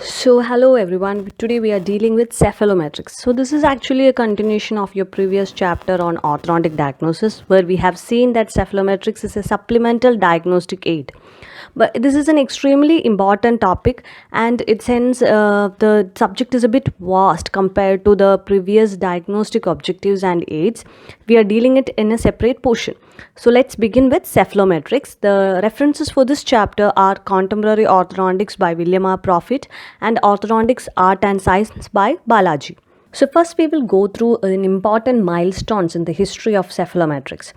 Hello everyone. Today we are dealing with cephalometrics. This is actually a continuation of your previous chapter on orthodontic diagnosis, where we have seen that cephalometrics is a supplemental diagnostic aid. But this is an extremely important topic, and it since the subject is a bit vast compared to the previous diagnostic objectives and aids. We are dealing it in a separate portion. So let's begin with cephalometrics. The references for this chapter are Contemporary Orthodontics by William R. Profit and Orthodontics Art and Science by Balaji. So first we will go through an important milestones in the history of cephalometrics.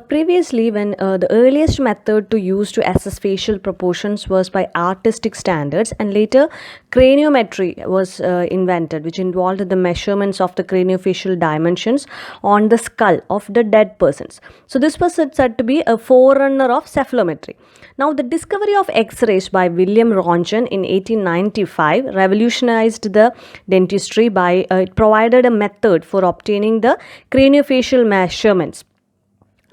Previously when the earliest method to use to assess facial proportions was by artistic standards, and later craniometry was invented, which involved the measurements of the craniofacial dimensions on the skull of the dead persons. So this was said to be a forerunner of cephalometry. Now, the discovery of X-rays by William Röntgen in 1895 revolutionized the dentistry by it provided a method for obtaining the craniofacial measurements.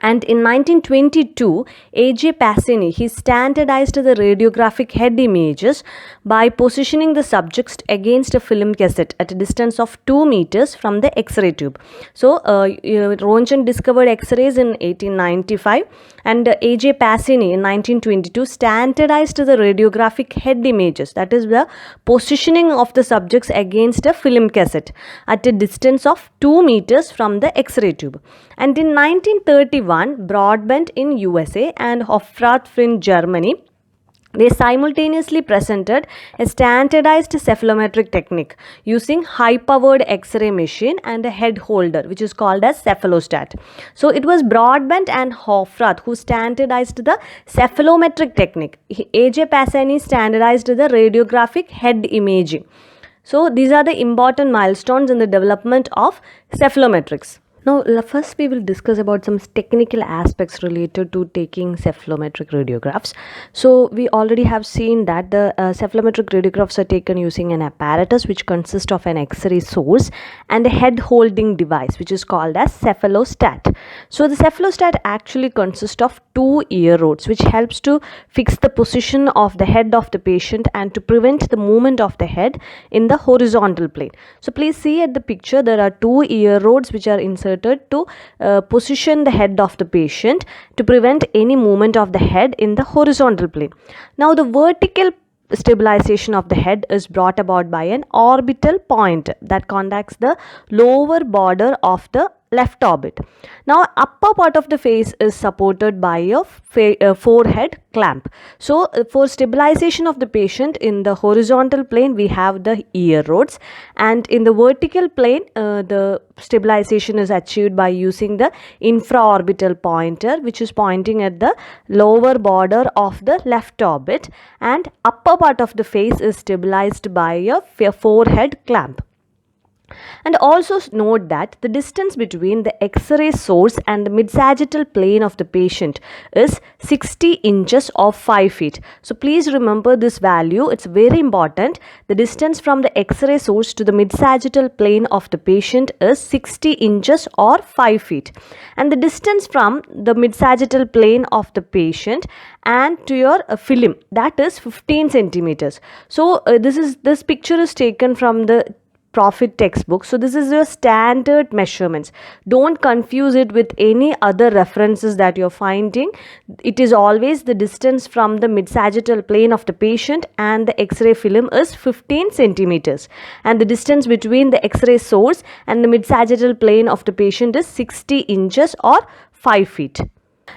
And in 1922, A.J. Passini, he standardized the radiographic head images by positioning the subjects against a film cassette at a distance of 2 meters from the X-ray tube. Röntgen discovered X-rays in 1895, and A.J. Passini in 1922 standardized the radiographic head images, that is the positioning of the subjects against a film cassette at a distance of 2 meters from the X-ray tube. And in 1931, Broadbent in USA and Hofrath in Germany, they simultaneously presented a standardized cephalometric technique using high-powered X-ray machine and a head holder, which is called as cephalostat. So it was Broadbent and Hofrath who standardized the cephalometric technique. A.J. Passini standardized the radiographic head imaging. So these are the important milestones in the development of cephalometrics. Now, first we will discuss about some technical aspects related to taking cephalometric radiographs. So, we already have seen that the cephalometric radiographs are taken using an apparatus which consists of an X-ray source and a head holding device which is called as cephalostat. So, the cephalostat actually consists of two ear rods which helps to fix the position of the head of the patient and to prevent the movement of the head in the horizontal plane. So, please see at the picture, there are two ear rods which are inserted to position the head of the patient to prevent any movement of the head in the horizontal plane. Now, the vertical stabilization of the head is brought about by an orbital point that contacts the lower border of the left orbit. Now, upper part of the face is supported by a forehead clamp. So, for stabilization of the patient in the horizontal plane, we have the ear rods, and in the vertical plane, the stabilization is achieved by using the infraorbital pointer, which is pointing at the lower border of the left orbit, and upper part of the face is stabilized by a forehead clamp. And also note that the distance between the X-ray source and the mid-sagittal plane of the patient is 60 inches or 5 feet. So please remember this value, it's very important. The distance from the X-ray source to the mid-sagittal plane of the patient is 60 inches or 5 feet. And the distance from the mid-sagittal plane of the patient and to your film, that is 15 centimeters. So this picture is taken from the Profit textbook. So this is your standard measurements. Don't confuse it with any other references that you're finding. It is always the distance from the mid-sagittal plane of the patient and the X-ray film is 15 centimeters. And the distance between the X-ray source and the mid-sagittal plane of the patient is 60 inches or 5 feet.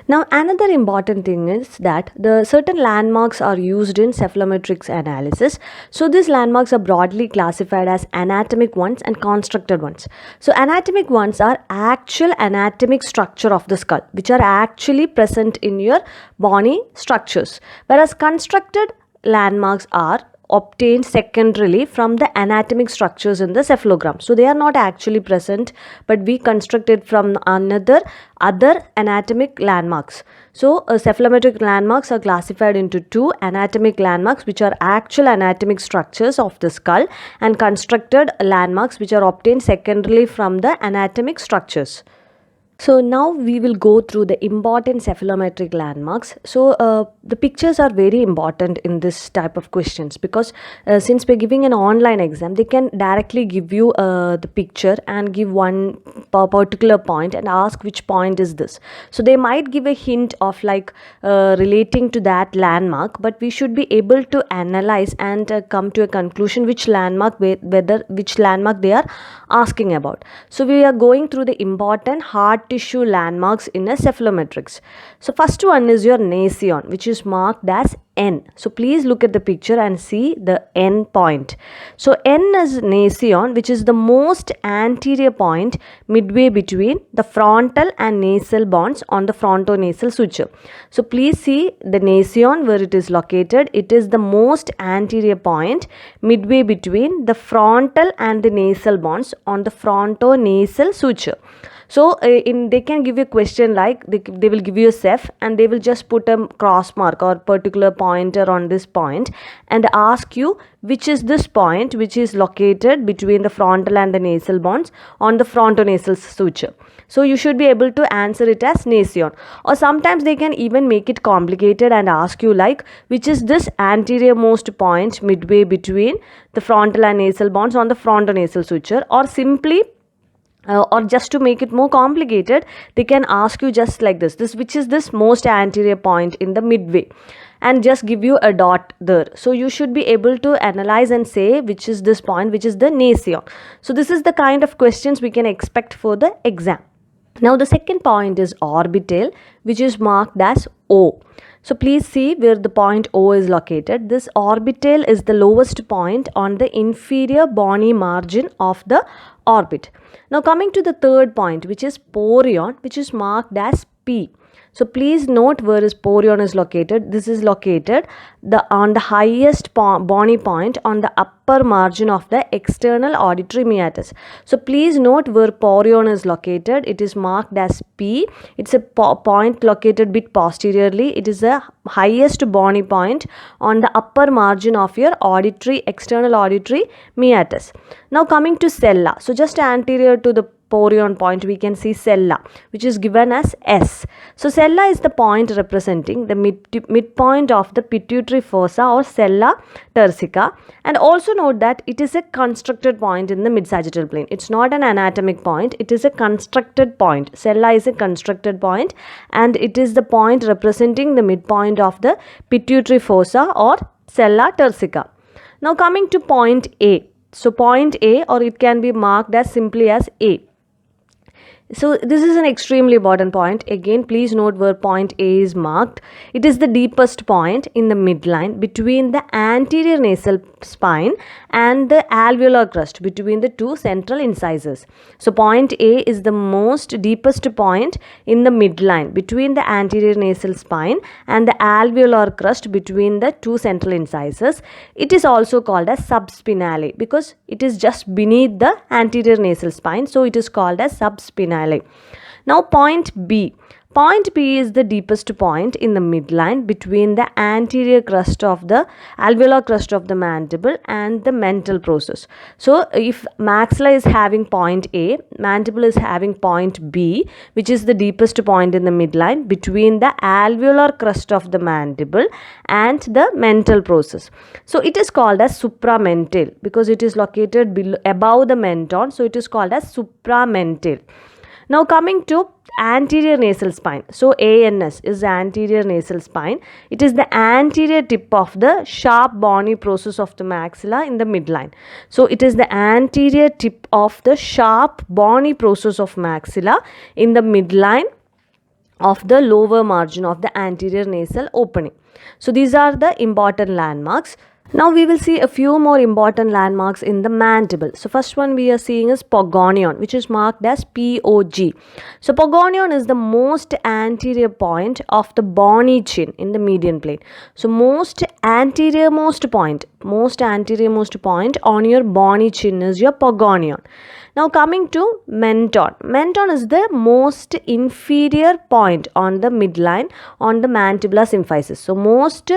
Now, another important thing is that the certain landmarks are used in cephalometrics analysis. So, these landmarks are broadly classified as anatomic ones and constructed ones. So, anatomic ones are actual anatomic structure of the skull, which are actually present in your bony structures, whereas constructed landmarks are obtained secondarily from the anatomic structures in the cephalogram. So they are not actually present, but we constructed from other anatomic landmarks. So cephalometric landmarks are classified into two: anatomic landmarks, which are actual anatomic structures of the skull, and constructed landmarks, which are obtained secondarily from the anatomic structures. So now we will go through the important cephalometric landmarks. So the pictures are very important in this type of questions because since we're giving an online exam, they can directly give you the picture and give one particular point and ask which point is this. So they might give a hint of like relating to that landmark, but we should be able to analyze and come to a conclusion which landmark which landmark they are asking about. So we are going through the important hard tissue landmarks in a cephalometrics. So first one is your nasion, which is marked as N. So please look at the picture and see the N point. So N is nasion, which is the most anterior point midway between the frontal and nasal bonds on the frontonasal suture. So please see the nasion where it is located. It is the most anterior point midway between the frontal and the nasal bonds on the frontonasal suture. So they can give you a question like they will give you a ceph and they will just put a cross mark or particular pointer on this point and ask you which is this point which is located between the frontal and the nasal bonds on the frontonasal suture. So you should be able to answer it as nasion, or sometimes they can even make it complicated and ask you like which is this anterior most point midway between the frontal and nasal bonds on the frontonasal suture, or simply or just to make it more complicated, they can ask you just like this which is this most anterior point in the midway, and just give you a dot there. So you should be able to analyze and say which is this point, which is the nasion. So this is the kind of questions we can expect for the exam. Now the second point is orbital, which is marked as O. So please see where the point O is located. This orbital is the lowest point on the inferior bony margin of the orbit. Now coming to the third point, which is porion, which is marked as P. So please note where is porion is located. This is located on the highest bony point on the upper margin of the external auditory meatus. So please note where porion is located. It is marked as P. It's a point located bit posteriorly. It is the highest bony point on the upper margin of your external auditory meatus. Now coming to sella. So just anterior to the porion point we can see sella, which is given as S. So sella is the point representing the midpoint of the pituitary fossa or sella turcica, and also note that it is a constructed point in the mid-sagittal plane. It's not an anatomic point, it is a constructed point. Sella is a constructed point and it is the point representing the midpoint of the pituitary fossa or sella turcica. Now coming to point A. So point A, or it can be marked as simply as A. So this is an extremely important point. Again, please note where point A is marked. It is the deepest point in the midline between the anterior nasal spine and the alveolar crust between the two central incisors. So point A is the most deepest point in the midline between the anterior nasal spine and the alveolar crust between the two central incisors. It is also called as subspinale because it is just beneath the anterior nasal spine. So it is called as subspinale. Now point B. Point B is the deepest point in the midline between the anterior crust of the alveolar crust of the mandible and the mental process. So if maxilla is having point A, mandible is having point B, which is the deepest point in the midline between the alveolar crust of the mandible and the mental process. So it is called as supramental because it is located above the menton. So it is called as supramental. Now coming to anterior nasal spine. So ANS is anterior nasal spine. It is the anterior tip of the sharp bony process of the maxilla in the midline. So it is the anterior tip of the sharp bony process of maxilla in the midline of the lower margin of the anterior nasal opening. So these are the important landmarks. Now we will see a few more important landmarks in the mandible. So first one we are seeing is pogonion, which is marked as POG. So pogonion is the most anterior point of the bony chin in the median plane. So most anterior most point on your bony chin is your pogonion. Now coming to menton. Menton is the most inferior point on the midline on the mandibular symphysis. So most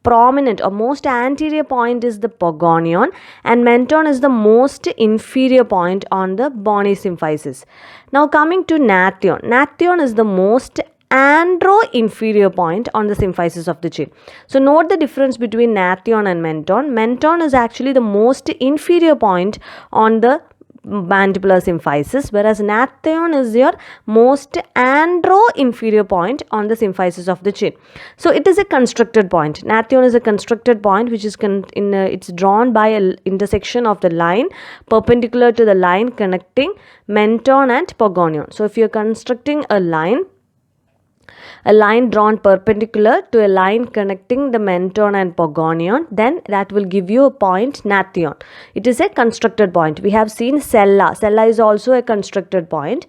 prominent or most anterior point is the pogonion, and menton is the most inferior point on the bony symphysis. Now coming to natheon. Natheon is the most andro-inferior point on the symphysis of the chin. So note the difference between natheon and menton. Menton is actually the most inferior point on the mandibular symphysis, whereas natheon is your most andro-inferior point on the symphysis of the chin. So it is a constructed point. Natheon is a constructed point which is it's drawn by an intersection of the line perpendicular to the line connecting menton and pogonion. So if you are constructing a line drawn perpendicular to a line connecting the menton and pogonion, then that will give you a point natheon. It is a constructed point. We have seen sella. Sella is also a constructed point.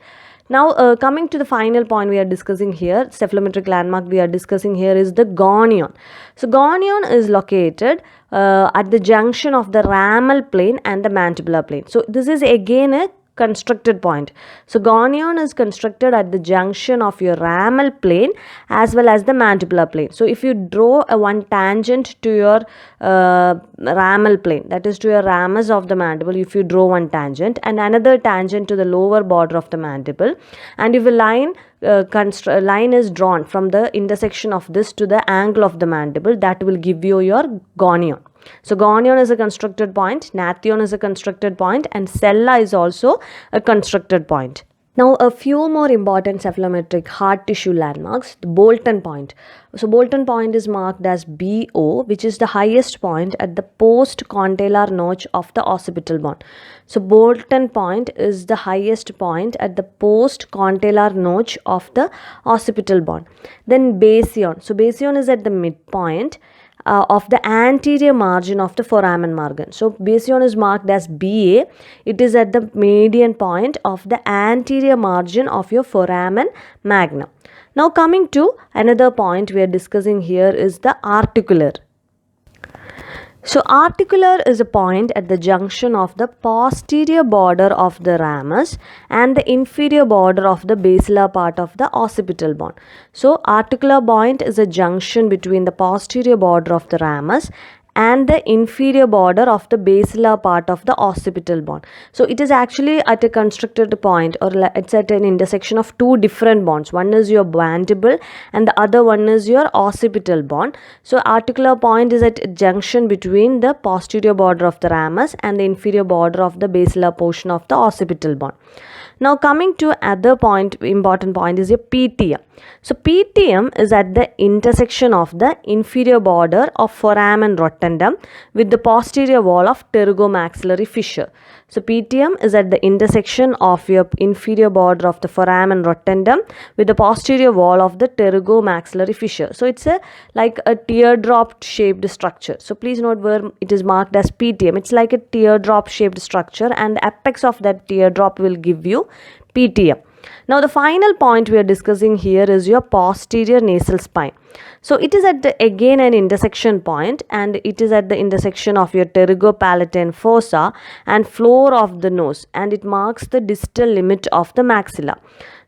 Now coming to the final point we are discussing here, cephalometric landmark we are discussing here is the gonion. So gonion is located at the junction of the ramal plane and the mandibular plane. So this is again a constructed point. So gonion is constructed at the junction of your ramal plane as well as the mandibular plane. So if you draw one tangent to your ramal plane, that is to your ramus of the mandible, if you draw one tangent and another tangent to the lower border of the mandible, and if a line is drawn from the intersection of this to the angle of the mandible, that will give you your gonion. So gonion is a constructed point, natheon is a constructed point, and sella is also a constructed point. Now a few more important cephalometric hard tissue landmarks. The Bolton point. So Bolton point is marked as BO, which is the highest point at the post-condylar notch of the occipital bone. So Bolton point is the highest point at the post-condylar notch of the occipital bone. Then Basion. So Basion is at the midpoint of the anterior margin of the foramen magnum. So Basion is marked as BA. It is at the median point of the anterior margin of your foramen magnum. Now coming to another point we are discussing here is the articular. So articular is a point at the junction of the posterior border of the ramus and the inferior border of the basilar part of the occipital bone. So articular point is a junction between the posterior border of the ramus and the inferior border of the basilar part of the occipital bone. So it is actually at a constructed point, or it's at an intersection of two different bones. One is your mandible and the other one is your occipital bone. So articular point is at a junction between the posterior border of the ramus and the inferior border of the basilar portion of the occipital bone. Now coming to other point, important point is your PTM. So PTM is at the intersection of the inferior border of foramen rotundum with the posterior wall of pterygomaxillary fissure. So PTM is at the intersection of your inferior border of the foramen rotundum with the posterior wall of the pterygomaxillary fissure. So it's like a teardrop shaped structure. So please note where it is marked as PTM. It's like a teardrop shaped structure, and the apex of that teardrop will give you PTM. Now the final point we are discussing here is your posterior nasal spine. So it is at again an intersection point, and it is at the intersection of your pterygopalatine fossa and floor of the nose, and it marks the distal limit of the maxilla.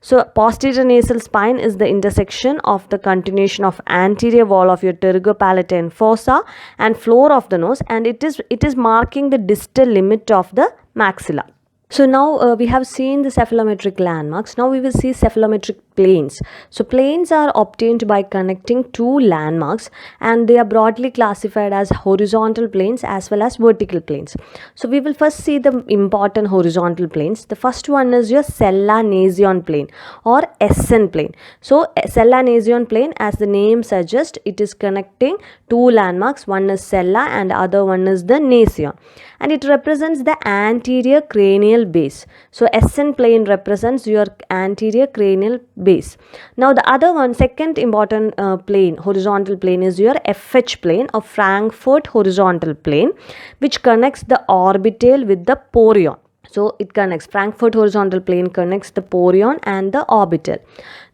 So posterior nasal spine is the intersection of the continuation of anterior wall of your pterygopalatine fossa and floor of the nose, and it is marking the distal limit of the maxilla. So now we have seen the cephalometric landmarks. Now we will see cephalometric planes. So planes are obtained by connecting two landmarks, and they are broadly classified as horizontal planes as well as vertical planes. So we will first see the important horizontal planes. The first one is your sella-nasion plane or SN plane. So sella-nasion plane, as the name suggests, it is connecting two landmarks. One is sella and other one is the nasion, and it represents the anterior cranial base. So SN plane represents your anterior cranial base. Now the other one, second important plane, horizontal plane, is your FH plane or Frankfurt horizontal plane, which connects the orbital with the porion. So it connects, Frankfurt horizontal plane connects the porion and the orbital.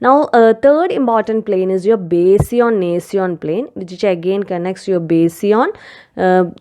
Now third important plane is your Basion-nasion plane, which again connects your Basion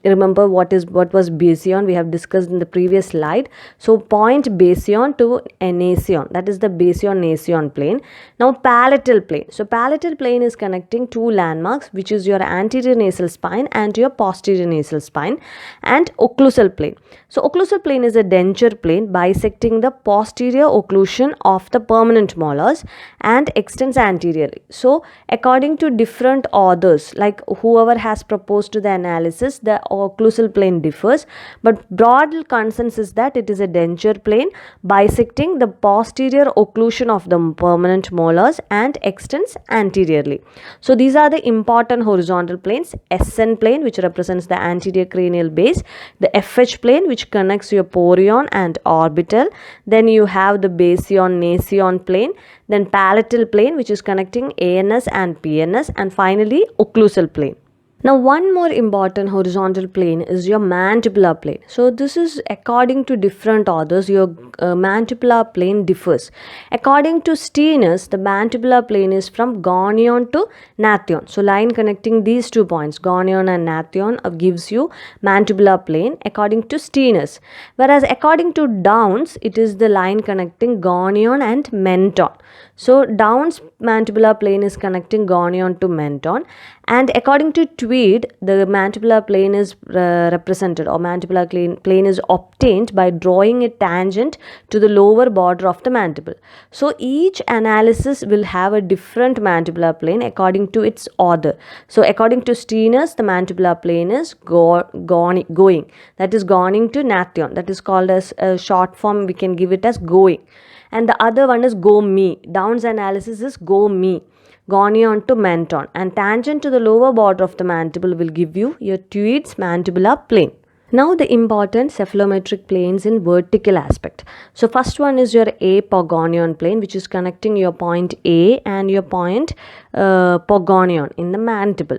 Remember what was basion, we have discussed in the previous slide. So point basion to nasion, that is the basion-nasion plane. Now palatal plane. So palatal plane is connecting two landmarks, which is your anterior nasal spine and your posterior nasal spine. And occlusal plane. So occlusal plane is a denture plane bisecting the posterior occlusion of the permanent molars and extends anteriorly. So according to different authors, like whoever has proposed to the analysis, the occlusal plane differs, but broad consensus is that it is a denture plane bisecting the posterior occlusion of the permanent molars and extends anteriorly. So these are the important horizontal planes: SN plane, which represents the anterior cranial base; the FH plane, which connects your porion and orbital; then you have the basion-nasion plane; then palatal plane, which is connecting ANS and PNS; and finally occlusal plane. Now one more important horizontal plane is your mandibular plane. So this is according to different authors, your mandibular plane differs. According to Steeners, the mandibular plane is from gonion to nathion. So line connecting these 2 points, gonion and nathion, gives you mandibular plane according to Steeners. Whereas according to Downs, it is the line connecting gonion and menton. So Downs' mandibular plane is connecting gonion to menton, and according to Tweed, the mandibular plane is represented, or mandibular plane is obtained by drawing a tangent to the lower border of the mandible. So each analysis will have a different mandibular plane according to its author. So according to Steeners, the mandibular plane is going, that is goning to nathion, that is called as a short form, we can give it as going. And the other one is go me. Downs' analysis is go me, gonion to menton, and tangent to the lower border of the mandible will give you your Tweed's mandibular plane. Now the important cephalometric planes in vertical aspect. So first one is your apogonion plane, which is connecting your point A and your point pogonion in the mandible.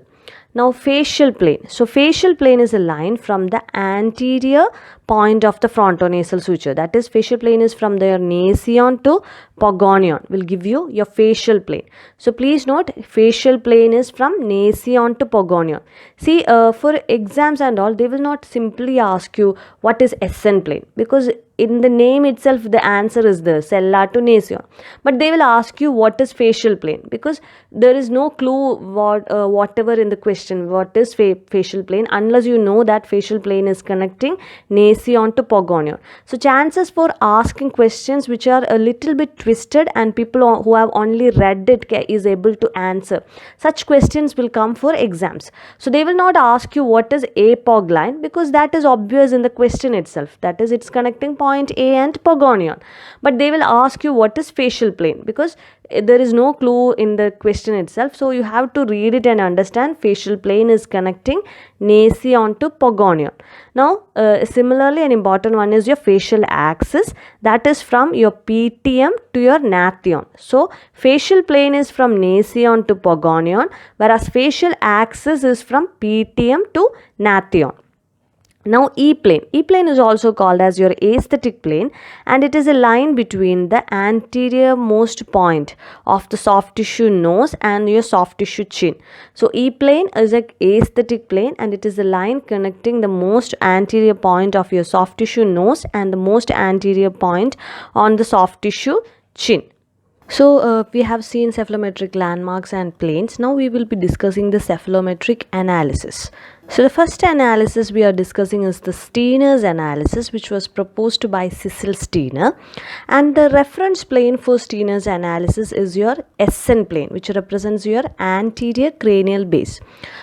Now facial plane. So facial plane is a line from the anterior point of the frontonasal suture. That is, facial plane is from their nasion to pogonion, will give you your facial plane. So please note, facial plane is from nasion to pogonion. See, for exams and all, they will not simply ask you what is SN plane, because in the name itself the answer is the sella to nasion, but they will ask you what is facial plane, because there is no clue whatever in the question what is facial plane, unless you know that facial plane is connecting nasion to pogonion. So chances for asking questions which are a little bit twisted and people who have only read it is able to answer, such questions will come for exams. So they will not ask you what is apog line, because that is obvious in the question itself, that is, it's connecting point A and pogonion. But they will ask you what is facial plane, because there is no clue in the question itself. So you have to read it and understand facial plane is connecting nasion to pogonion. Now similarly, an important one is your facial axis, that is from your PTM to your nathion. So facial plane is from nasion to pogonion, whereas facial axis is from PTM to nathion. Now E-plane. E-plane is also called as your aesthetic plane, and it is a line between the anterior most point of the soft tissue nose and your soft tissue chin. So E-plane is an aesthetic plane, and it is a line connecting the most anterior point of your soft tissue nose and the most anterior point on the soft tissue chin. So we have seen cephalometric landmarks and planes. Now we will be discussing the cephalometric analysis. So the first analysis we are discussing is the Steener's analysis, which was proposed by Cecil Steener, and the reference plane for Steener's analysis is your SN plane, which represents your anterior cranial base.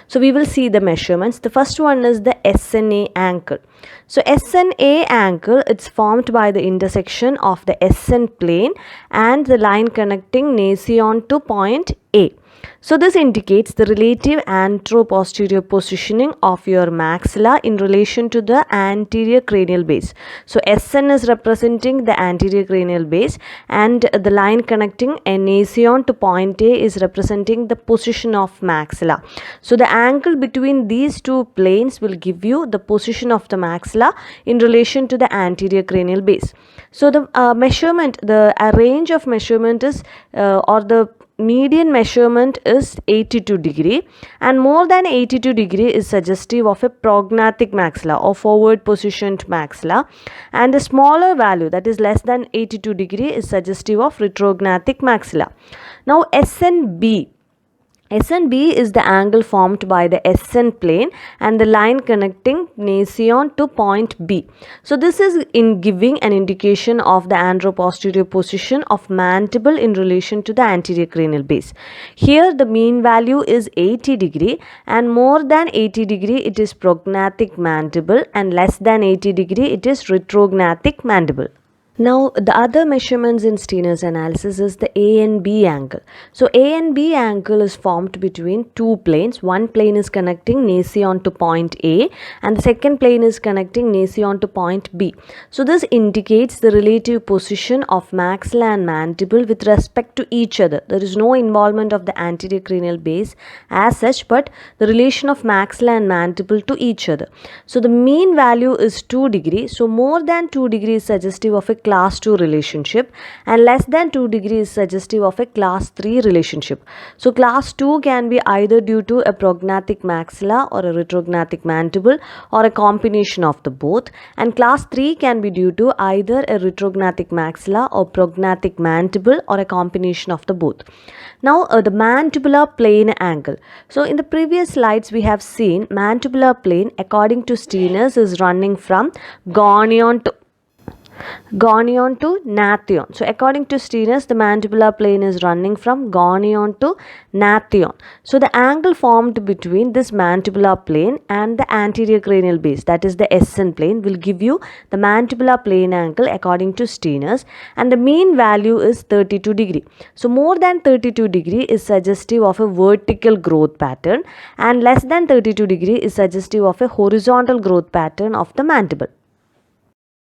So we will see the measurements. The first one is the SNA ankle. So SNA ankle, it's formed by the intersection of the SN plane and the line connecting nasion to point A. So this indicates the relative anteroposterior positioning of your maxilla in relation to the anterior cranial base. So SN is representing the anterior cranial base, and the line connecting nasion to point A is representing the position of maxilla. So the angle between these two planes will give you the position of the maxilla in relation to the anterior cranial base. So the measurement, the range of measurement is or the median measurement is 82 degree, and more than 82 degree is suggestive of a prognathic maxilla or forward positioned maxilla, and a smaller value, that is less than 82 degree, is suggestive of retrognathic maxilla. Now SNB. SNB is the angle formed by the SN plane and the line connecting nasion to point B. So this is in giving an indication of the anteroposterior position of mandible in relation to the anterior cranial base. Here the mean value is 80 degree, and more than 80 degree it is prognathic mandible, and less than 80 degree it is retrognathic mandible. Now the other measurements in Steiner's analysis is the A and B angle. So A and B angle is formed between two planes. One plane is connecting nasion to point A, and the second plane is connecting nasion to point B. So this indicates the relative position of maxilla and mandible with respect to each other. There is no involvement of the anterior cranial base as such, but the relation of maxilla and mandible to each other. So the mean value is 2 degree. So more than 2 degree is suggestive of a class 2 relationship, and less than 2 degree is suggestive of a class 3 relationship. So class 2 can be either due to a prognathic maxilla or a retrognathic mandible, or a combination of the both, and class 3 can be due to either a retrognathic maxilla or prognathic mandible, or a combination of the both. Now the mandibular plane angle. So in the previous slides we have seen mandibular plane, according to Steiner's, is running from gonion to natheon. So according to Steiner's, the mandibular plane is running from gonion to natheon. So the angle formed between this mandibular plane and the anterior cranial base, that is the SN plane, will give you the mandibular plane angle according to Steiner's, and the mean value is 32 degree. So more than 32 degree is suggestive of a vertical growth pattern, and less than 32 degree is suggestive of a horizontal growth pattern of the mandible.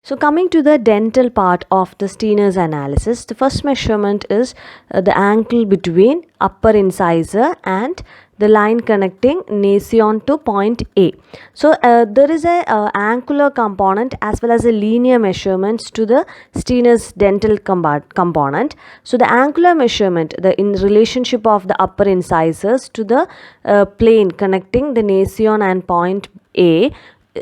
So coming to the dental part of the Steiner's analysis, the first measurement is the angle between upper incisor and the line connecting nasion to point A. So there is a angular component as well as a linear measurements to the Steiner's dental component. So the angular measurement, the in relationship of the upper incisors to the plane connecting the nasion and point A,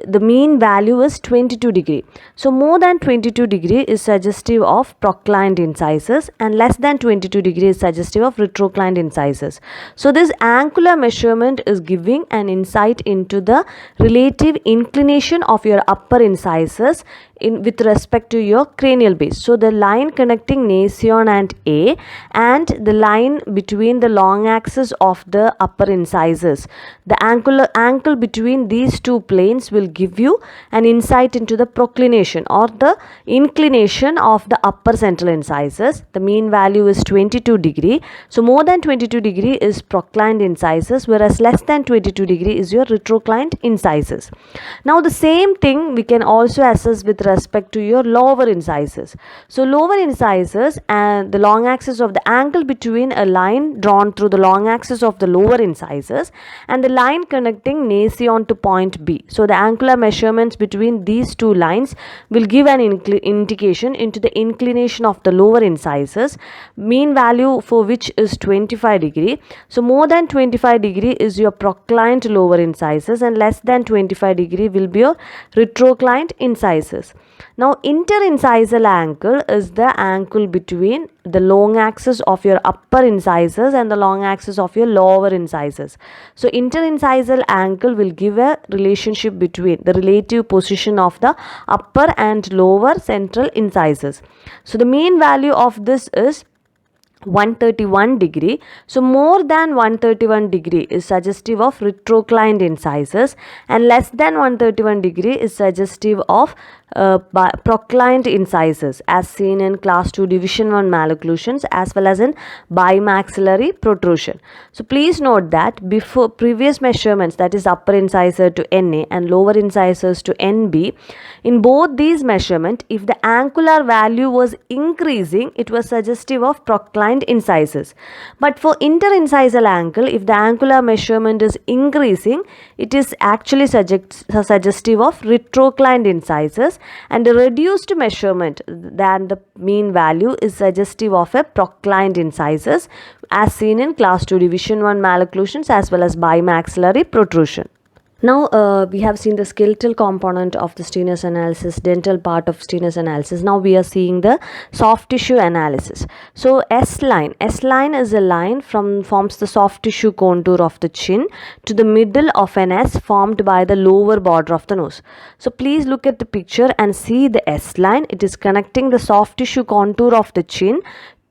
the mean value is 22 degree. So more than 22 degree is suggestive of proclined incisors, and less than 22 degree is suggestive of retroclined incisors. So this angular measurement is giving an insight into the relative inclination of your upper incisors with respect to your cranial base. So the line connecting nasion and A, and the line between the long axis of the upper incisors, the angle between these two planes will give you an insight into the proclination or the inclination of the upper central incisors. The mean value is 22 degree. So more than 22 degree is proclined incisors, whereas less than 22 degree is your retroclined incisors. Now the same thing we can also assess with respect to your lower incisors. So lower incisors and the long axis of the angle between a line drawn through the long axis of the lower incisors and the line connecting nasion to point B. So the angular measurements between these two lines will give an indication into the inclination of the lower incisors, mean value for which is 25 degree. So more than 25 degree is your proclined lower incisors, and less than 25 degree will be your retroclined incisors. Now interincisal angle is the angle between the long axis of your upper incisors and the long axis of your lower incisors. So interincisal angle will give a relationship between the relative position of the upper and lower central incisors. So the mean value of this is 131 degree. So more than 131 degree is suggestive of retroclined incisors, and less than 131 degree is suggestive of proclined incisors, as seen in class 2 division 1 malocclusions as well as in bimaxillary protrusion. So please note that before previous measurements, that is upper incisor to NA and lower incisors to NB, in both these measurements, if the angular value was increasing, it was suggestive of proclined proclined incisors. But for interincisal angle, if the angular measurement is increasing, it is actually suggestive of retroclined incisors, and a reduced measurement than the mean value is suggestive of a proclined incisors, as seen in class 2 division 1 malocclusions as well as bimaxillary protrusion. Now we have seen the skeletal component of the Stener's analysis, dental part of Stener's analysis. Now we are seeing the soft tissue analysis. So S-line is a line forms the soft tissue contour of the chin to the middle of an S formed by the lower border of the nose. So please look at the picture and see the S-line. It is connecting the soft tissue contour of the chin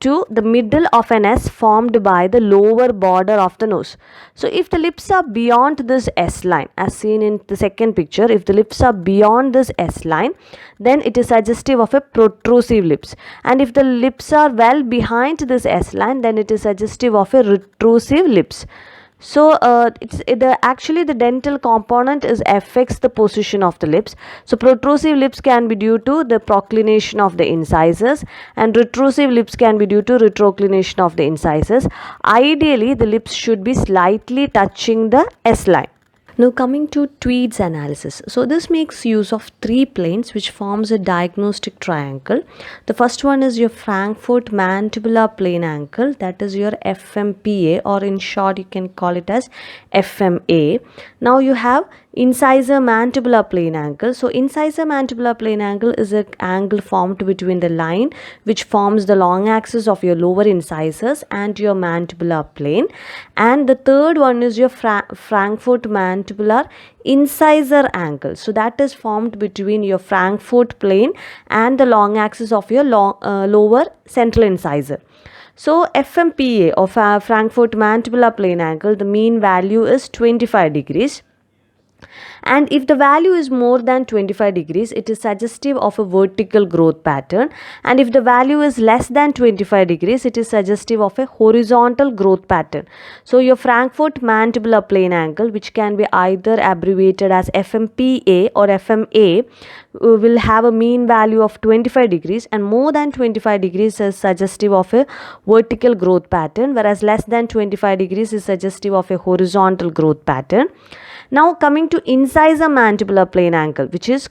to the middle of an S formed by the lower border of the nose. So if the lips are beyond this S line, as seen in the second picture, if the lips are beyond this S line, then it is suggestive of a protrusive lips. And if the lips are well behind this S line, then it is suggestive of a retrusive lips. So actually the dental component affects the position of the lips. So protrusive lips can be due to the proclination of the incisors, and retrusive lips can be due to retroclination of the incisors. Ideally, the lips should be slightly touching the S line. Now coming to Tweed's analysis. So this makes use of three planes which forms a diagnostic triangle. The first one is your Frankfurt mandibular plane angle, that is your FMPA, or in short you can call it as FMA. Now you have incisor mandibular plane angle. So incisor mandibular plane angle is an angle formed between the line which forms the long axis of your lower incisors and your mandibular plane. And the third one is your Frankfurt mandibular incisor angle. So that is formed between your Frankfurt plane and the long axis of your lower central incisor. So FMPA, or Frankfurt mandibular plane angle, the mean value is 25 degrees. And if the value is more than 25 degrees, it is suggestive of a vertical growth pattern. And if the value is less than 25 degrees, it is suggestive of a horizontal growth pattern. So your Frankfurt mandibular plane angle, which can be either abbreviated as FMPA or FMA, will have a mean value of 25 degrees, and more than 25 degrees is suggestive of a vertical growth pattern, whereas less than 25 degrees is suggestive of a horizontal growth pattern. Now coming to incisor mandibular plane angle, which is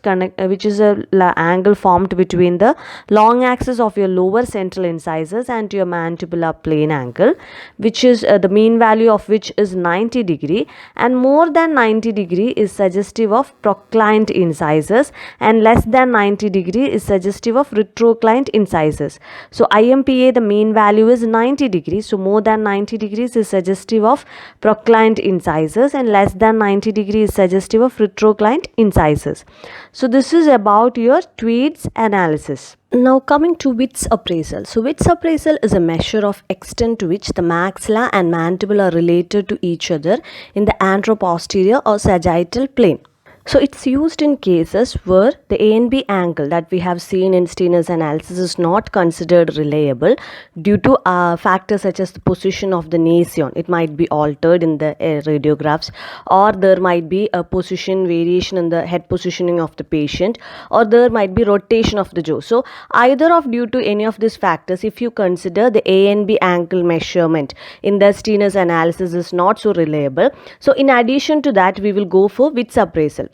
a angle formed between the long axis of your lower central incisors and your mandibular plane angle, which is the mean value of which is 90 degree, and more than 90 degree is suggestive of proclined incisors, and less than 90 degree is suggestive of retroclined incisors. So IMPA, the mean value is 90 degrees, so more than 90 degrees is suggestive of proclined incisors, and less than 90 degree is suggestive of retroclined incisors. So this is about your Tweed's analysis. Now coming to Witt's appraisal. So Witt's appraisal is a measure of extent to which the maxilla and mandible are related to each other in the anteroposterior or sagittal plane. So it's used in cases where the A and B angle that we have seen in Stener's analysis is not considered reliable due to factors such as the position of the nasion. It might be altered in the radiographs, or there might be a position variation in the head positioning of the patient, or there might be rotation of the jaw. So either of due to any of these factors, if you consider the A and B angle measurement in the Stener's analysis is not so reliable. So in addition to that, we will go for Witt's appraisal.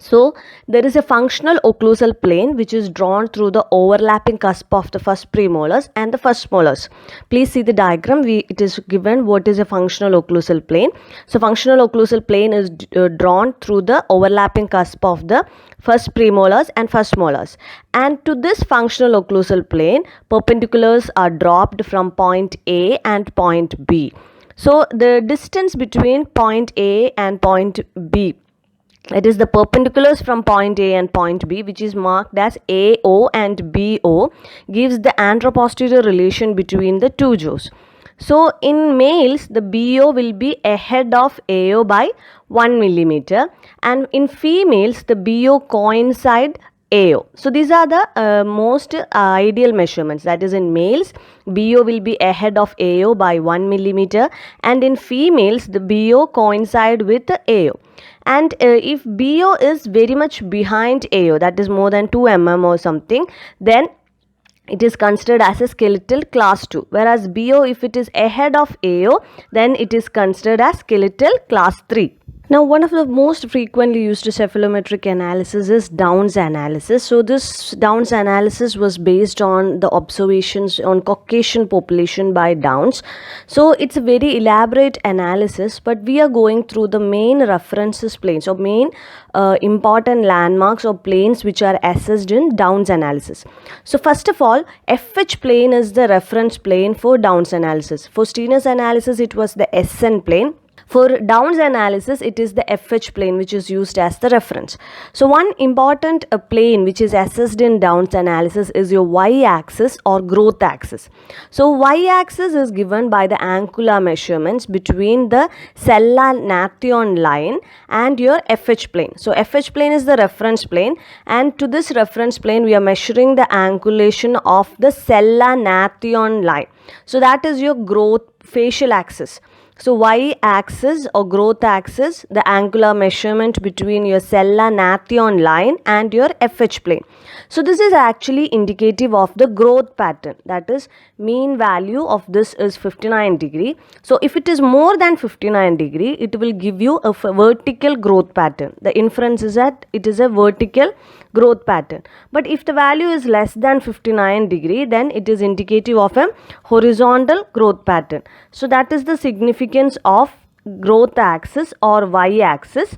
So there is a functional occlusal plane which is drawn through the overlapping cusp of the first premolars and the first molars. Please see the diagram. It is given what is a functional occlusal plane. So functional occlusal plane is drawn through the overlapping cusp of the first premolars and first molars. And to this functional occlusal plane, perpendiculars are dropped from point A and point B. So the distance between point A and point B, it is the perpendiculars from point A and point B, which is marked as AO and BO, gives the anteroposterior relation between the two jaws. So in males, the BO will be ahead of AO by 1 millimeter, and in females, the BO coincide AO. So these are the most ideal measurements. That is, in males, BO will be ahead of AO by 1 millimeter, and in females, the BO coincide with the AO. And if BO is very much behind AO, that is more than 2 mm or something, then it is considered as a skeletal class 2, whereas BO, if it is ahead of AO, then it is considered as skeletal class 3. Now, one of the most frequently used cephalometric analysis is Downs analysis. So, this Downs analysis was based on the observations on Caucasian population by Downs. So, it's a very elaborate analysis, but we are going through the main references planes or main important landmarks or planes which are assessed in Downs analysis. So, first of all, FH plane is the reference plane for Downs analysis. For Steener's analysis, it was the SN plane. For Downs analysis, it is the FH plane which is used as the reference. So, one important plane which is assessed in Downs analysis is your y-axis or growth axis. So, y-axis is given by the angular measurements between the Sella-Nathon line and your FH plane. So, FH plane is the reference plane, and to this reference plane we are measuring the angulation of the Sella-Nathon line. So, that is your growth facial axis. So, y-axis or growth axis, the angular measurement between your Sella-Nathon line and your FH plane. So, this is actually indicative of the growth pattern, that is mean value of this is 59 degree. So, if it is more than 59 degree, it will give you a vertical growth pattern. The inference is that it is a vertical growth pattern. But if the value is less than 59 degree, then it is indicative of a horizontal growth pattern. So, that is the significance of growth axis or y-axis.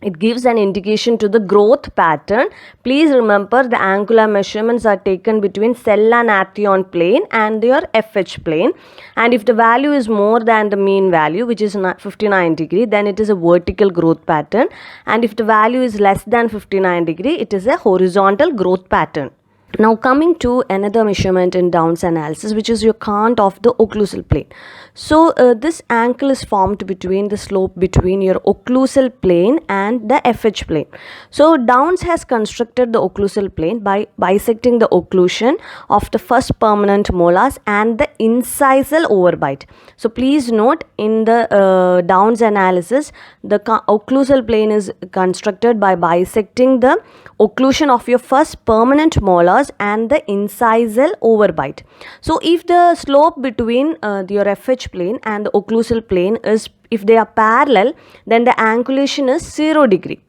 It gives an indication to the growth pattern. Please remember, the angular measurements are taken between Sella-Nathon plane and your FH plane. And if the value is more than the mean value, which is 59 degree, then it is a vertical growth pattern. And if the value is less than 59 degree, it is a horizontal growth pattern. Now, coming to another measurement in Downs analysis, which is your cant of the occlusal plane. So, this angle is formed between the slope between your occlusal plane and the FH plane. So, Downs has constructed the occlusal plane by bisecting the occlusion of the first permanent molars and the incisal overbite. So, please note, in the Downs analysis, the occlusal plane is constructed by bisecting the occlusion of your first permanent molars and the incisal overbite. So, if the slope between your FH plane and the occlusal plane is, if they are parallel, then the angulation is 0 degree.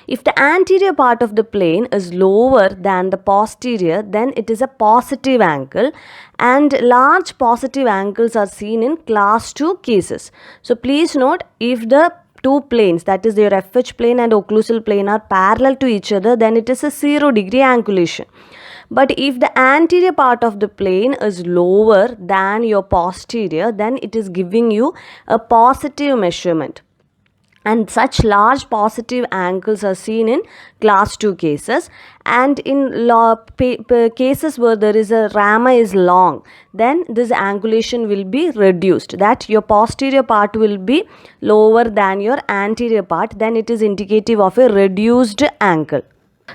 If the anterior part of the plane is lower than the posterior, then it is a positive angle, and large positive angles are seen in class 2 cases. So, please note, if the two planes, that is your FH plane and occlusal plane, are parallel to each other, then it is a 0 degree angulation. But if the anterior part of the plane is lower than your posterior, then it is giving you a positive measurement. And such large positive angles are seen in class 2 cases, and in cases where there is a ramma is long, then this angulation will be reduced, that your posterior part will be lower than your anterior part, then it is indicative of a reduced angle.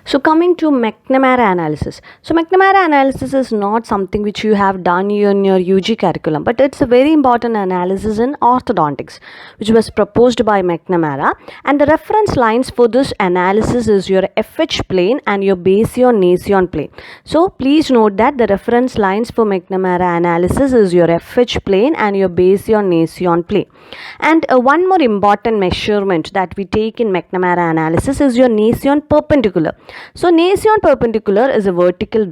So, coming to McNamara analysis. So, McNamara analysis is not something which you have done in your UG curriculum, but it's a very important analysis in orthodontics, which was proposed by McNamara. And the reference lines for this analysis is your FH plane and your Basio-Nasion plane. So, please note that the reference lines for McNamara analysis is your FH plane and your Basio-Nasion plane. And one more important measurement that we take in McNamara analysis is your Nasion perpendicular. So, Nasion perpendicular is a vertical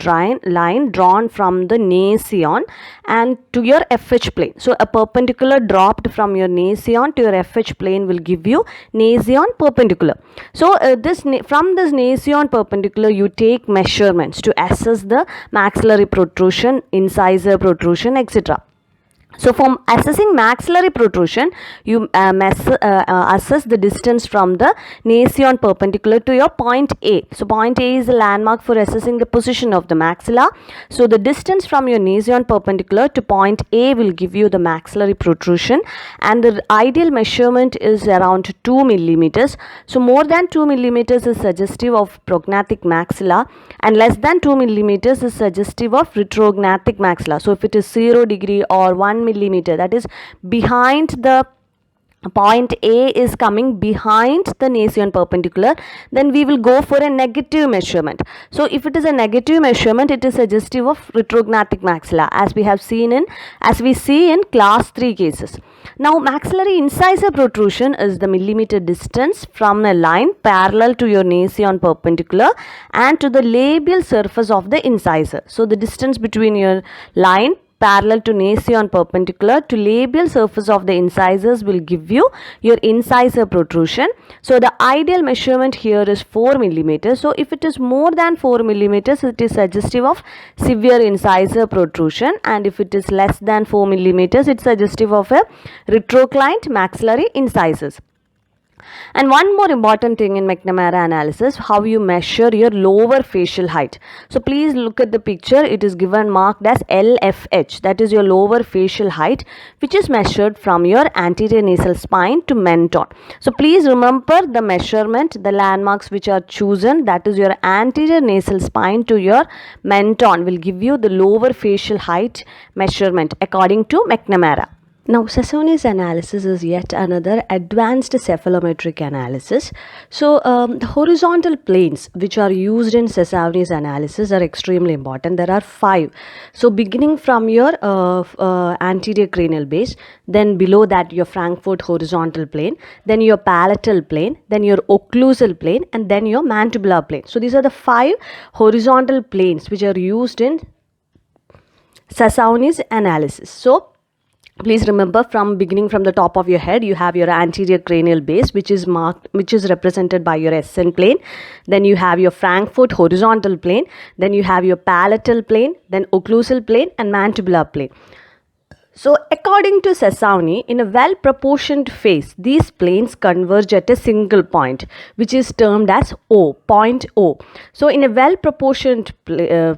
line drawn from the Nasion and to your FH plane. So, a perpendicular dropped from your Nasion to your FH plane will give you Nasion perpendicular. So, from this Nasion perpendicular, you take measurements to assess the maxillary protrusion, incisor protrusion, etc. So, from assessing maxillary protrusion, you assess the distance from the Nasion perpendicular to your point A. So, point A is a landmark for assessing the position of the maxilla. So, the distance from your Nasion perpendicular to point A will give you the maxillary protrusion, and the ideal measurement is around 2 millimeters. So, more than 2 millimeters is suggestive of prognathic maxilla, and less than 2 millimeters is suggestive of retrognathic maxilla. So, if it is 0 degree or 1 millimeter, that is behind the point A is coming behind the nasion perpendicular, then we will go for a negative measurement. So if it is a negative measurement, it is suggestive of retrognathic maxilla, as we see in class 3 cases. Now maxillary incisor protrusion is the millimeter distance from a line parallel to your nasion perpendicular and to the labial surface of the incisor. So the distance between your line parallel to nasion perpendicular to labial surface of the incisors will give you your incisor protrusion. So the ideal measurement here is 4 millimeters. So if it is more than 4 millimeters, it is suggestive of severe incisor protrusion, and if it is less than 4 millimeters, it's suggestive of a retroclined maxillary incisors. And one more important thing in McNamara analysis, how you measure your lower facial height. So please look at the picture. It is given marked as LFH, that is your lower facial height, which is measured from your anterior nasal spine to menton. So please remember the measurement, the landmarks which are chosen, that is your anterior nasal spine to your menton will give you the lower facial height measurement according to McNamara. Now, Sassoni's analysis is yet another advanced cephalometric analysis. So, the horizontal planes which are used in Sassoni's analysis are extremely important. There are 5. So, beginning from your anterior cranial base, then below that your Frankfurt horizontal plane, then your palatal plane, then your occlusal plane, and then your mandibular plane. So, these are the 5 horizontal planes which are used in Sassoni's analysis. So, please remember, from the top of your head, you have your anterior cranial base, which is represented by your SN plane. Then you have your Frankfurt horizontal plane. Then you have your palatal plane, then occlusal plane and mandibular plane. So, according to Sassoni, in a well-proportioned face, these planes converge at a single point, which is termed as O, point O. So, in a well-proportioned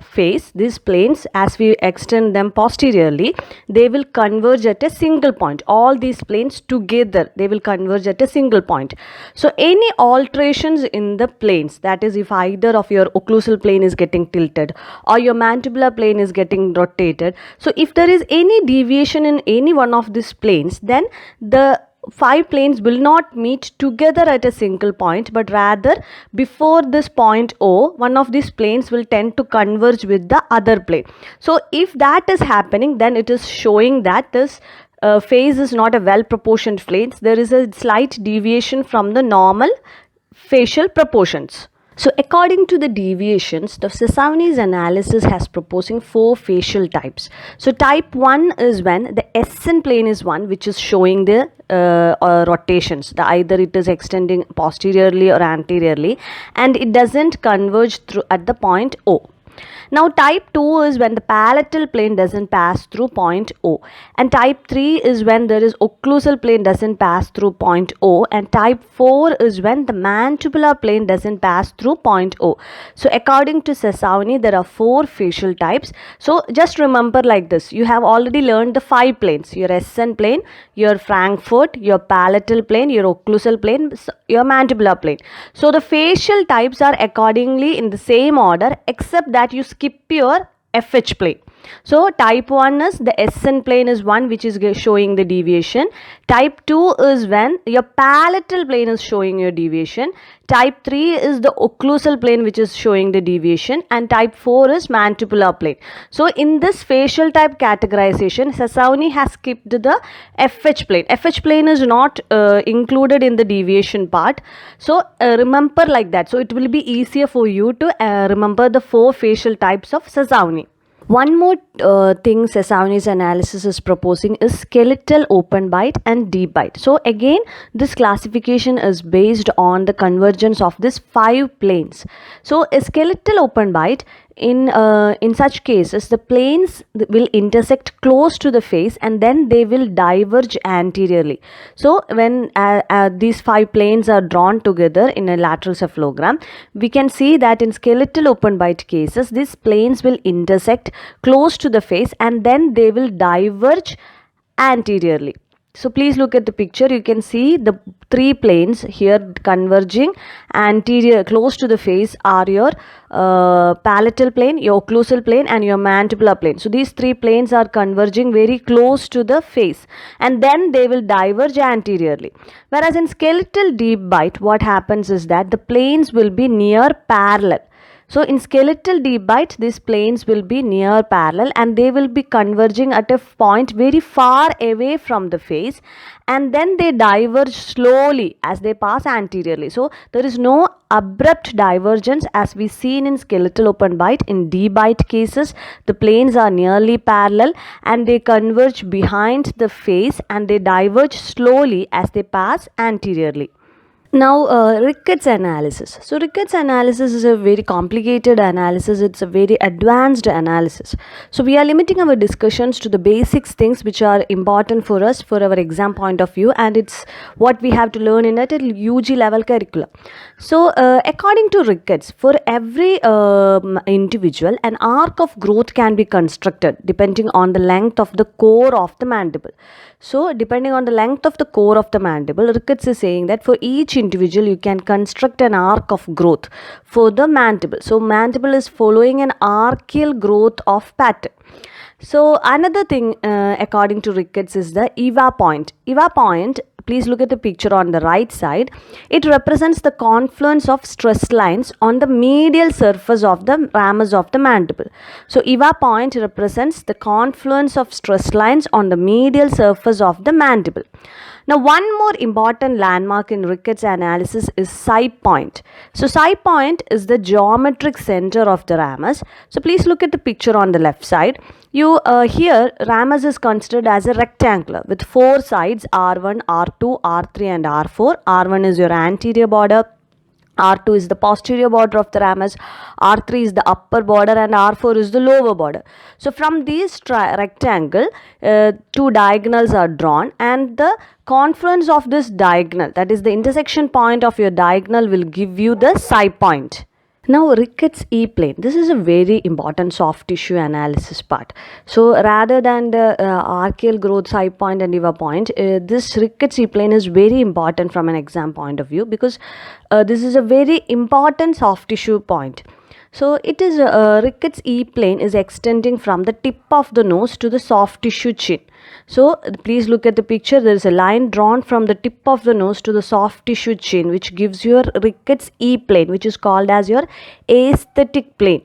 face, these planes, as we extend them posteriorly, they will converge at a single point. All these planes together, they will converge at a single point. So, any alterations in the planes, that is, if either of your occlusal plane is getting tilted or your mandibular plane is getting rotated, so if there is any deviation in any one of these planes, then the 5 planes will not meet together at a single point, but rather before this point O, one of these planes will tend to converge with the other plane. So if that is happening, then it is showing that this face is not a well proportioned face. There is a slight deviation from the normal facial proportions. So according to the deviations, the Sassoni's analysis has proposing 4 facial types. So type 1 is when the SN plane is one which is showing the rotations. Either it is extending posteriorly or anteriorly, and it doesn't converge through at the point O. Now type 2 is when the palatal plane doesn't pass through point O, and type 3 is when there is occlusal plane doesn't pass through point O, and type 4 is when the mandibular plane doesn't pass through point O. So according to Sassoni, there are 4 facial types. So just remember like this, you have already learned the 5 planes: your SN plane, your Frankfurt, your palatal plane, your occlusal plane, your mandibular plane. So the facial types are accordingly in the same order, except that you skip your FH plane. So type 1 is the SN plane is one which is showing the deviation. Type 2 is when your palatal plane is showing your deviation. Type 3 is the occlusal plane which is showing the deviation, and type 4 is mandibular plane. So in this facial type categorization, Sassoni has skipped the FH plane. FH plane is not included in the deviation part. So remember like that. So it will be easier for you to remember the 4 facial types of Sassoni. One more thing Sassoni's analysis is proposing is skeletal open bite and deep bite. So again, this classification is based on the convergence of these 5 planes. So a skeletal open bite, in such cases, the planes will intersect close to the face and then they will diverge anteriorly. So when these 5 planes are drawn together in a lateral cephalogram, we can see that in skeletal open bite cases, these planes will intersect close to the face and then they will diverge anteriorly. So please look at the picture. You can see the three planes here converging anterior close to the face are your palatal plane, your occlusal plane and your mandibular plane. So these three planes are converging very close to the face and then they will diverge anteriorly. Whereas in skeletal deep bite, what happens is that the planes will be near parallel. So in skeletal deep bite, these planes will be near parallel and they will be converging at a point very far away from the face, and then they diverge slowly as they pass anteriorly. So there is no abrupt divergence as we seen in skeletal open bite. In deep bite cases, the planes are nearly parallel and they converge behind the face and they diverge slowly as they pass anteriorly. Now, Ricketts analysis. So, Ricketts analysis is a very complicated analysis. It's a very advanced analysis. So, we are limiting our discussions to the basics things which are important for us for our exam point of view, and it's what we have to learn in at a UG level curriculum. So, according to Ricketts, for every individual, an arc of growth can be constructed depending on the length of the core of the mandible. So, depending on the length of the core of the mandible, Ricketts is saying that for each individual, you can construct an arc of growth for the mandible. So, mandible is following an archial growth of pattern. So, another thing according to Ricketts is the EVA point. EVA point, please look at the picture on the right side. It represents the confluence of stress lines on the medial surface of the ramus of the mandible. So, EVA point represents the confluence of stress lines on the medial surface of the mandible. Now, one more important landmark in Ricketts analysis is psi point. So, psi point is the geometric center of the ramus. So, please look at the picture on the left side. Here, ramus is considered as a rectangular with four sides R1, R2, R3 and R4. R1 is your anterior border. R2 is the posterior border of the ramus, R3 is the upper border and R4 is the lower border. So from these rectangle, two diagonals are drawn and the confluence of this diagonal, that is the intersection point of your diagonal, will give you the psi point. Now, Ricketts E-plane. This is a very important soft tissue analysis part. So, rather than the archial growth psi point and EVA point, this Ricketts E-plane is very important from an exam point of view because this is a very important soft tissue point. So, it is Ricketts E-plane is extending from the tip of the nose to the soft tissue chin. So, please look at the picture. There is a line drawn from the tip of the nose to the soft tissue chin, which gives your Ricketts E-plane, which is called as your aesthetic plane.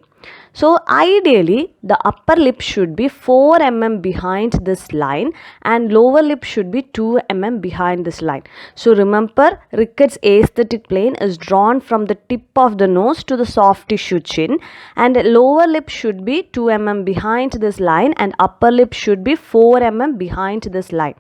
So, ideally, the upper lip should be 4 mm behind this line and lower lip should be 2 mm behind this line. So, remember, Ricketts aesthetic plane is drawn from the tip of the nose to the soft tissue chin, and lower lip should be 2 mm behind this line and upper lip should be 4 mm behind this line.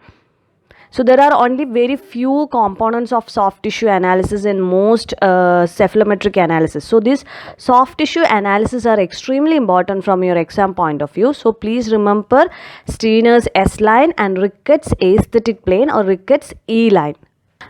So, there are only very few components of soft tissue analysis in most cephalometric analysis. So, these soft tissue analysis are extremely important from your exam point of view. So, please remember Steiner's S-line and Ricketts aesthetic plane or Ricketts E-line.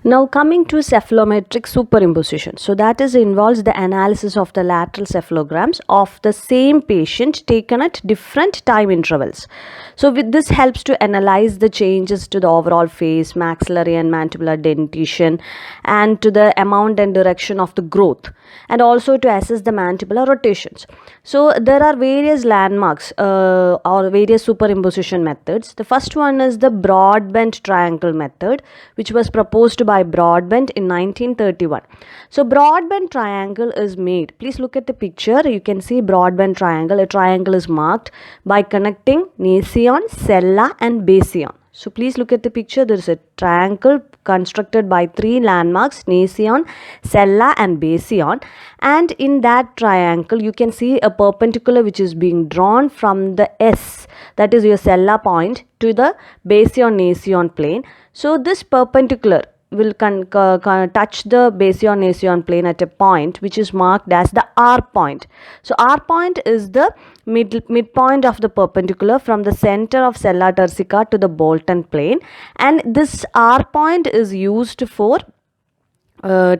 Now coming to cephalometric superimposition. So that involves the analysis of the lateral cephalograms of the same patient taken at different time intervals. So with this helps to analyze the changes to the overall face, maxillary and mandibular dentition, and to the amount and direction of the growth, and also to assess the mandibular rotations. So there are various landmarks or various superimposition methods. The first one is the Broadbent triangle method, which was proposed by Broadbent in 1931. So Broadbent triangle is made. Please look at the picture. You can see Broadbent triangle. A triangle is marked by connecting Nasion, Sella and Basion. So please look at the picture. There is a triangle constructed by three landmarks, Nasion, Sella and Basion, and in that triangle you can see a perpendicular which is being drawn from the S, that is your Sella point, to the Basion-Nasion plane. So this perpendicular will touch the Basion-Nasion plane at a point which is marked as the R point. So R point is the midpoint of the perpendicular from the center of Sella turcica to the Bolton plane, and this R point is used for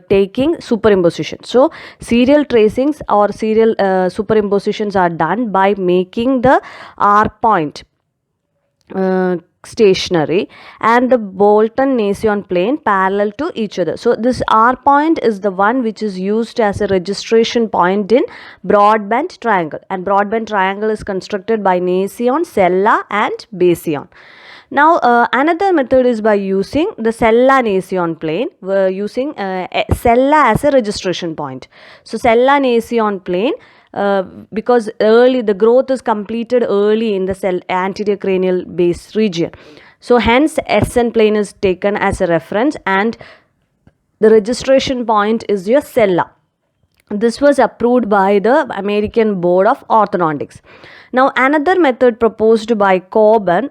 taking superimposition. So serial tracings or serial superimpositions are done by making the R point stationary and the Bolton-Nason plane parallel to each other. So this R point is the one which is used as a registration point in broadband triangle, and broadband triangle is constructed by Nason, Sella and Basion. Now another method is by using the Sella-Nason plane. We're using Sella as a registration point. So Sella-Nason plane, because early the growth is completed early in the anterior cranial base region. So hence SN plane is taken as a reference and the registration point is your Sella. This was approved by the American Board of Orthodontics. Now another method proposed by Coburn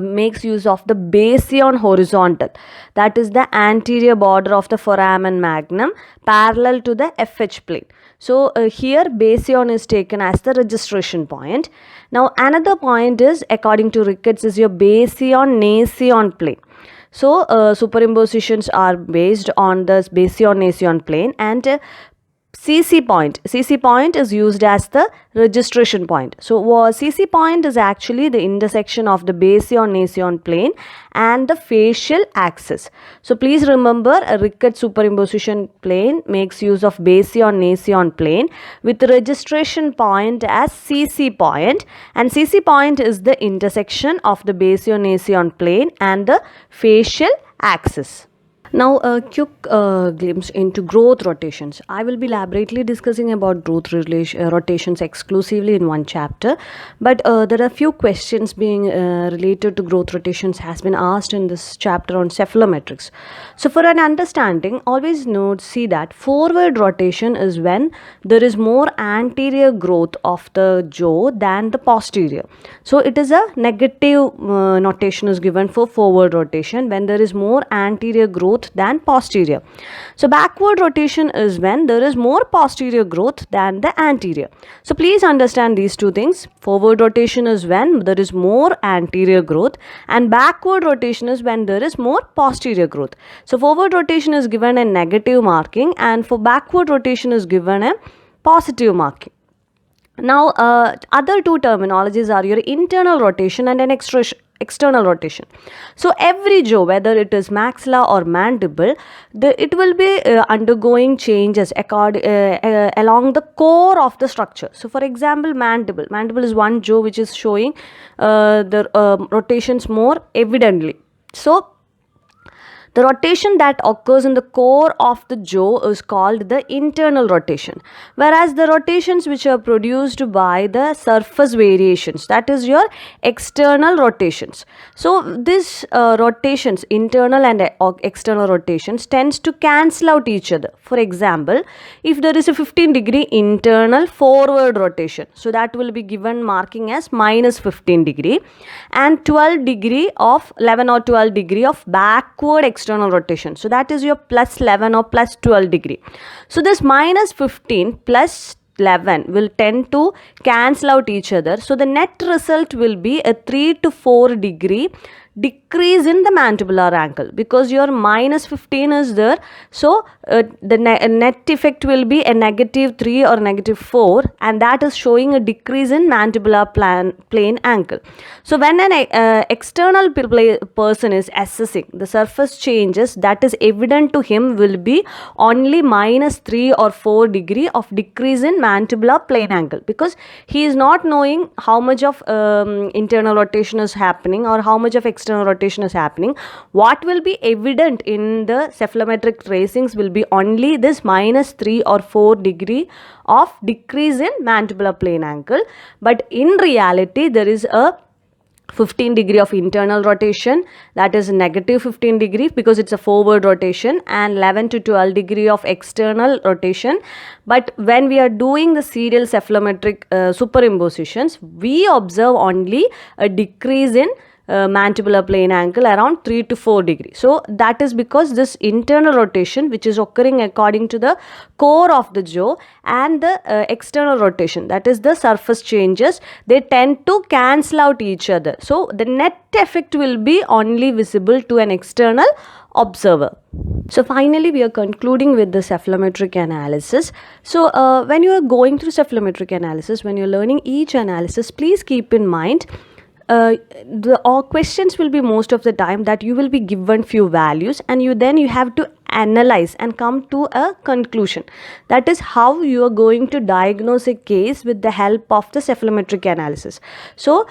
makes use of the Basion horizontal, that is the anterior border of the foramen magnum parallel to the FH plane. So here Basion is taken as the registration point. Now another point is, according to Ricketts, is your Basion-Nason plane. So superimpositions are based on the Basion-Nason plane, and CC point is used as the registration point. So CC point is actually the intersection of the Basion-Nason plane and the facial axis. So please remember, a Ricketts superimposition plane makes use of Basion-Nason plane with the registration point as CC point, and CC point is the intersection of the Basion-Nason plane and the facial axis. Now a quick glimpse into growth rotations. I will be elaborately discussing about growth rotations exclusively in one chapter, but there are few questions being related to growth rotations has been asked in this chapter on cephalometrics. So for an understanding, always see that forward rotation is when there is more anterior growth of the jaw than the posterior. So it is a negative notation is given for forward rotation when there is more anterior growth than posterior. So backward rotation is when there is more posterior growth than the anterior. So please understand these two things. Forward rotation is when there is more anterior growth, and backward rotation is when there is more posterior growth. So forward rotation is given a negative marking, and for backward rotation is given a positive marking. Now other two terminologies are your internal rotation and an external rotation. So every jaw, whether it is maxilla or mandible, it will be undergoing changes along the core of the structure. So for example, mandible is one jaw which is showing the rotations more evidently. So the rotation that occurs in the core of the jaw is called the internal rotation, whereas the rotations which are produced by the surface variations, that is your external rotations. So this rotations, internal and external rotations, tends to cancel out each other. For example, if there is a 15-degree internal forward rotation, so that will be given marking as minus 15 degree, and 11 or 12 degree of backward external rotation. So that is your plus 11 or plus 12 degree. So this minus 15 plus 11 will tend to cancel out each other. So the net result will be a 3 to 4 degree decrease in the mandibular angle, because your minus 15 is there. So the net effect will be a negative 3 or negative 4, and that is showing a decrease in mandibular plane angle. So when an external person is assessing the surface changes, that is evident to him will be only minus 3 or 4 degree of decrease in mandibular plane angle, because he is not knowing how much of internal rotation is happening or how much of external rotation is happening. What will be evident in the cephalometric tracings will be only this minus 3 or 4 degree of decrease in mandibular plane angle, but in reality there is a 15 degree of internal rotation, that is negative 15 degree because it's a forward rotation, and 11 to 12 degree of external rotation. But when we are doing the serial cephalometric superimpositions, we observe only a decrease in mandibular plane angle around 3 to 4 degrees. So that is because this internal rotation, which is occurring according to the core of the jaw, and the external rotation, that is the surface changes, they tend to cancel out each other. So the net effect will be only visible to an external observer. So finally we are concluding with the cephalometric analysis. So when you are going through cephalometric analysis, when you are learning each analysis, please keep in mind the all questions will be most of the time that you will be given few values, and you have to analyze and come to a conclusion. That is how you are going to diagnose a case with the help of the cephalometric analysis. So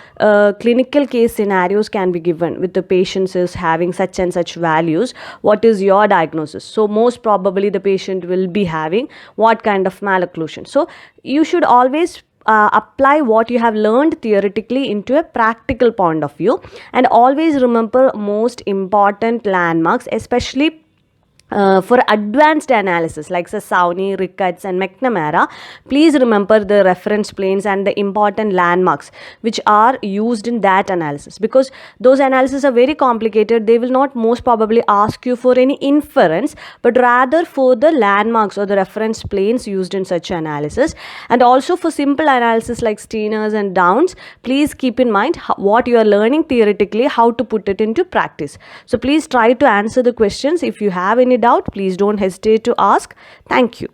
clinical case scenarios can be given with the patients is having such and such values. What is your diagnosis? So most probably the patient will be having what kind of malocclusion. So you should always apply what you have learned theoretically into a practical point of view, and always remember most important landmarks, especially for advanced analysis like Sassoni, Ricketts and McNamara. Please remember the reference planes and the important landmarks which are used in that analysis, because those analyses are very complicated. They will not most probably ask you for any inference, but rather for the landmarks or the reference planes used in such analysis. And also for simple analysis like Steiners and Downs, please keep in mind what you are learning theoretically, how to put it into practice. So please try to answer the questions. If you have any doubt, please don't hesitate to ask. Thank you.